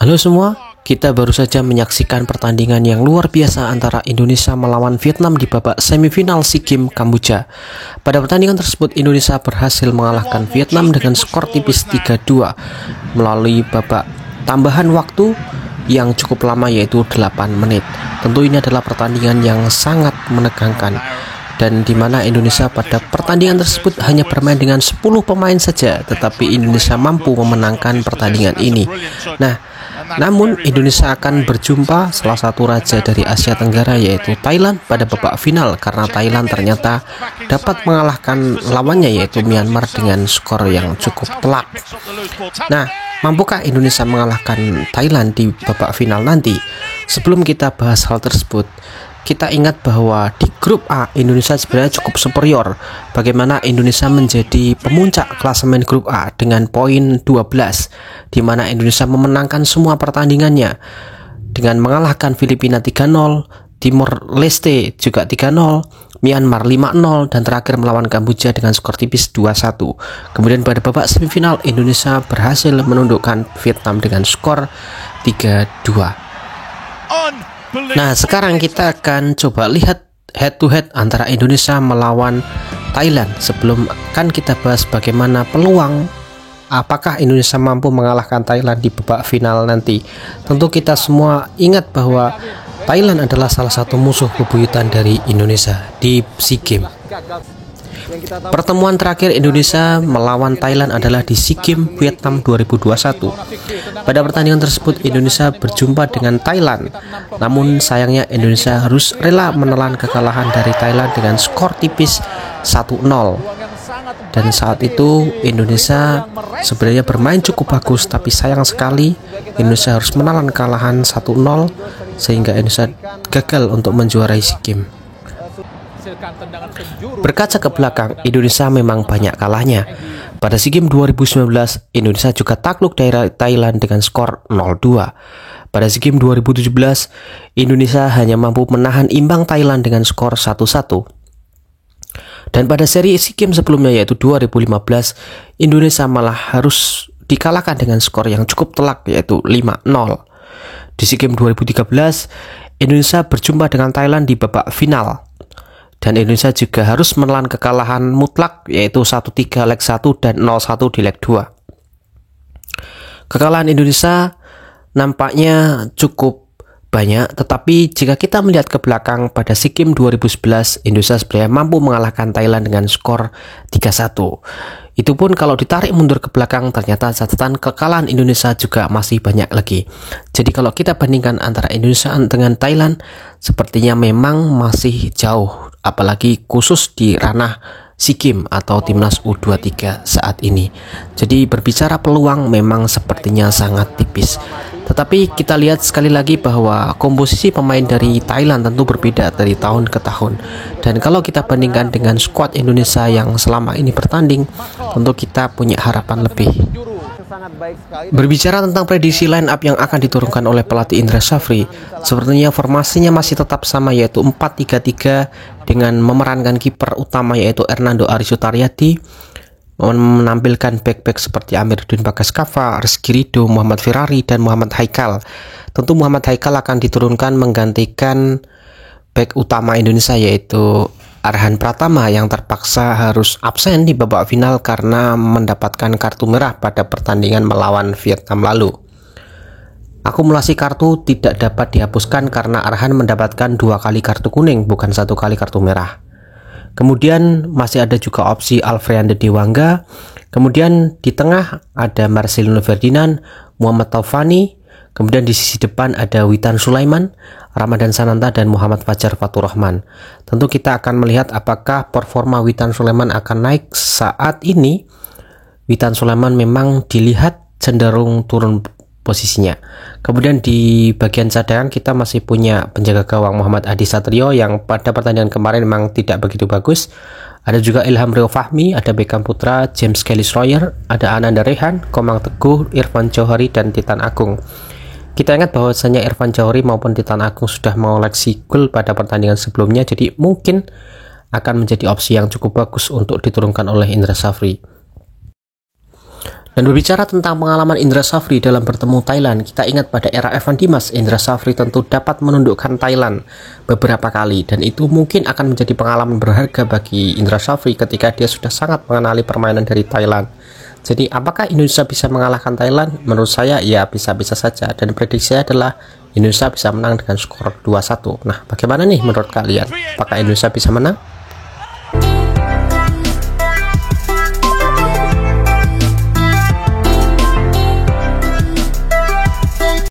Halo semua, kita baru saja menyaksikan pertandingan yang luar biasa antara Indonesia melawan Vietnam di babak semifinal SEA Games Kamboja. Pada pertandingan tersebut, Indonesia berhasil mengalahkan Vietnam dengan skor tipis 3-2 melalui babak tambahan waktu yang cukup lama, yaitu 8 menit. Tentu ini adalah pertandingan yang sangat menegangkan, dan di mana Indonesia pada pertandingan tersebut hanya bermain dengan 10 pemain saja, tetapi Indonesia mampu memenangkan pertandingan ini. Namun Indonesia akan berjumpa salah satu raja dari Asia Tenggara, yaitu Thailand, pada babak final, karena Thailand ternyata dapat mengalahkan lawannya, yaitu Myanmar, dengan skor yang cukup telak. Mampukah Indonesia mengalahkan Thailand di babak final nanti? Sebelum kita bahas hal tersebut, kita ingat bahwa di grup A Indonesia sebenarnya cukup superior. Bagaimana Indonesia menjadi pemuncak klasemen grup A dengan poin 12, di mana Indonesia memenangkan semua pertandingannya dengan mengalahkan Filipina 3-0, Timor Leste juga 3-0, Myanmar 5-0, dan terakhir melawan Kamboja dengan skor tipis 2-1. Kemudian pada babak semifinal Indonesia berhasil menundukkan Vietnam dengan skor 3-2. Sekarang kita akan coba lihat head to head antara Indonesia melawan Thailand. Sebelum kan kita bahas bagaimana peluang, apakah Indonesia mampu mengalahkan Thailand di babak final nanti. Tentu kita semua ingat bahwa Thailand adalah salah satu musuh bebuyutan dari Indonesia di SEA Games. Pertemuan terakhir Indonesia melawan Thailand adalah di SEA Games Vietnam 2021. Pada pertandingan tersebut Indonesia berjumpa dengan Thailand, namun sayangnya Indonesia harus rela menelan kekalahan dari Thailand dengan skor tipis 1-0. Dan saat itu Indonesia sebenarnya bermain cukup bagus, tapi sayang sekali Indonesia harus menelan kekalahan 1-0 sehingga Indonesia gagal untuk menjuarai SEA Games. Berkaca ke belakang, Indonesia memang banyak kalahnya. Pada SEA Games 2019, Indonesia juga takluk dari Thailand dengan skor 0-2. Pada SEA Games 2017, Indonesia hanya mampu menahan imbang Thailand dengan skor 1-1. Dan pada seri SEA Games sebelumnya, yaitu 2015, Indonesia malah harus dikalahkan dengan skor yang cukup telak, yaitu 5-0. Di SEA Games 2013, Indonesia berjumpa dengan Thailand di babak final. Dan Indonesia juga harus menelan kekalahan mutlak, yaitu 1-3 leg 1 dan 0-1 di leg 2. Kekalahan Indonesia nampaknya cukup banyak, tetapi jika kita melihat ke belakang pada SEA Games 2011, Indonesia sebenarnya mampu mengalahkan Thailand dengan skor 3-1. Itu pun kalau ditarik mundur ke belakang, ternyata catatan kekalahan Indonesia juga masih banyak lagi. Jadi kalau kita bandingkan antara Indonesia dengan Thailand, sepertinya memang masih jauh, apalagi khusus di ranah SEA Games atau Timnas U23 saat ini. Jadi berbicara peluang memang sepertinya sangat tipis. Tetapi kita lihat sekali lagi bahwa komposisi pemain dari Thailand tentu berbeda dari tahun ke tahun. Dan kalau kita bandingkan dengan skuad Indonesia yang selama ini bertanding, tentu kita punya harapan lebih. Berbicara tentang prediksi line up yang akan diturunkan oleh pelatih Indra Syafri, sepertinya formasinya masih tetap sama, yaitu 4-3-3 dengan memerankan kiper utama yaitu Hernando Ari Sutariati, menampilkan back-back seperti Amiruddin Bagaskava, Rizky Ridho, Muhammad Ferrari, dan Muhammad Haikal. Tentu Muhammad Haikal akan diturunkan menggantikan back utama Indonesia yaitu Arhan Pratama yang terpaksa harus absen di babak final karena mendapatkan kartu merah pada pertandingan melawan Vietnam lalu. Akumulasi kartu tidak dapat dihapuskan karena Arhan mendapatkan 2 kali kartu kuning, bukan 1 kali kartu merah. Kemudian masih ada juga opsi Alfreande Dewangga. Kemudian di tengah ada Marcelino Ferdinand, Muhammad Taufani. Kemudian di sisi depan ada Witan Sulaiman, Ramadan Sananta, dan Muhammad Fajar Faturrahman. Tentu kita akan melihat apakah performa Witan Sulaiman akan naik. Saat ini Witan Sulaiman memang dilihat cenderung turun posisinya. Kemudian di bagian cadangan kita masih punya penjaga gawang Muhammad Adi Satrio yang pada pertandingan kemarin memang tidak begitu bagus. Ada juga Ilham Rio Fahmi, ada Beckham Putra, James Kelly Schroyer, ada Ananda Rehan, Komang Teguh, Irfan Johari, dan Titan Agung. Kita ingat bahwasanya Irfan Johari maupun Titan Agung sudah mengoleksi gol pada pertandingan sebelumnya, jadi mungkin akan menjadi opsi yang cukup bagus untuk diturunkan oleh Indra Syafri. Dan berbicara tentang pengalaman Indra Safri dalam bertemu Thailand, kita ingat pada era Evan Dimas, Indra Safri tentu dapat menundukkan Thailand beberapa kali, dan itu mungkin akan menjadi pengalaman berharga bagi Indra Safri ketika dia sudah sangat mengenali permainan dari Thailand. Jadi apakah Indonesia bisa mengalahkan Thailand? Menurut saya ya bisa-bisa saja, dan prediksi saya adalah Indonesia bisa menang dengan skor 2-1. Nah, bagaimana nih menurut kalian? Apakah Indonesia bisa menang?